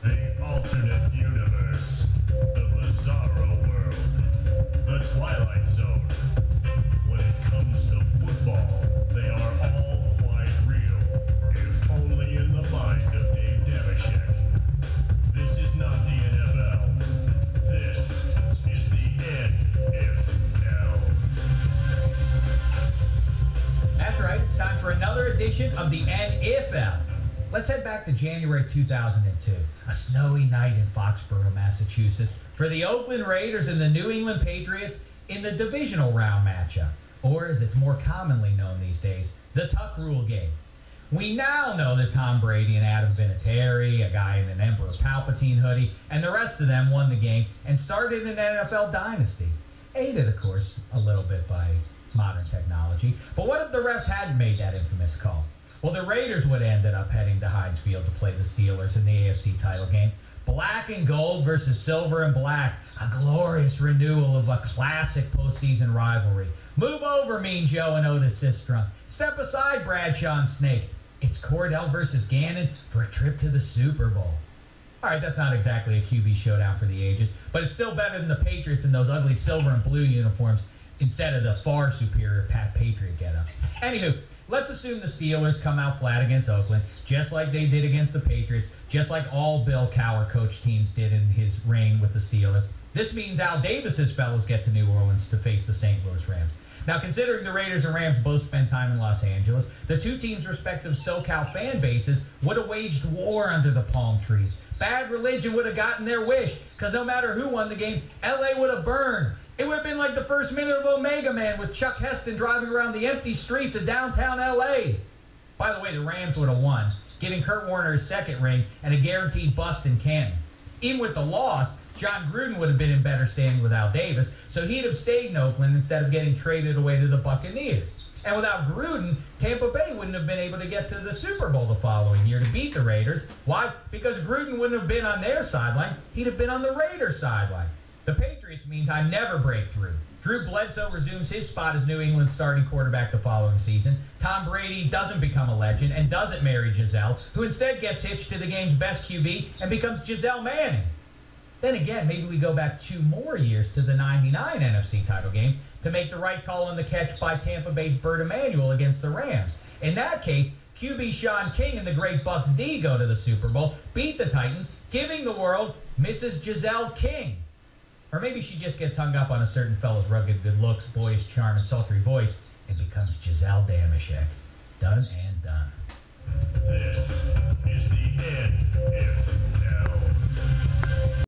The alternate universe. The bizarro world. The Twilight Zone. When it comes to football, they are all quite real. If only in the mind of Dave Dameshek. This is not the NFL. This is the NFL. That's right. It's time for another edition of the NFL. Let's head back to January 2002, a snowy night in Foxborough, Massachusetts, for the Oakland Raiders and the New England Patriots in the divisional round matchup, or as it's more commonly known these days, the Tuck Rule game. We now know that Tom Brady and Adam Vinatieri, a guy in an Emperor Palpatine hoodie, and the rest of them won the game and started an NFL dynasty, aided, of course, a little bit by modern technology. But what if the refs hadn't made that infamous call? Well, the Raiders would have ended up heading to Heinz Field to play the Steelers in the AFC title game. Black and gold versus silver and black. A glorious renewal of a classic postseason rivalry. Move over, Mean Joe and Otis Sistrunk. Step aside, Bradshaw and Snake. It's Cordell versus Gannon for a trip to the Super Bowl. All right, that's not exactly a QB showdown for the ages, but it's still better than the Patriots in those ugly silver and blue uniforms instead of the far superior Pat Patriot getup. Anywho, let's assume the Steelers come out flat against Oakland, just like they did against the Patriots, just like all Bill Cowher coach teams did in his reign with the Steelers. This means Al Davis's fellows get to New Orleans to face the St. Louis Rams. Now, considering the Raiders and Rams both spent time in Los Angeles, the two teams' respective SoCal fan bases would have waged war under the palm trees. Bad religion would have gotten their wish, because no matter who won the game, LA would have burned. It would have been like the first minute of Omega Man with Chuck Heston driving around the empty streets of downtown LA. By the way, the Rams would have won, giving Kurt Warner his second ring and a guaranteed bust in Canton. Even with the loss, John Gruden would have been in better standing with Al Davis, so he'd have stayed in Oakland instead of getting traded away to the Buccaneers. And without Gruden, Tampa Bay wouldn't have been able to get to the Super Bowl the following year to beat the Raiders. Why? Because Gruden wouldn't have been on their sideline, he'd have been on the Raiders' sideline. The Patriots, meantime, never break through. Drew Bledsoe resumes his spot as New England's starting quarterback the following season. Tom Brady doesn't become a legend and doesn't marry Giselle, who instead gets hitched to the game's best QB and becomes Giselle Manning. Then again, maybe we go back 2 more years to the '99 NFC title game to make the right call on the catch by Tampa Bay's Burt Emanuel against the Rams. In that case, QB Shaun King and the great Bucks D go to the Super Bowl, beat the Titans, giving the world Mrs. Giselle King. Or maybe she just gets hung up on a certain fella's rugged good looks, boyish charm, and sultry voice and becomes Giselle Dameshek. Done and done. This is the NFL.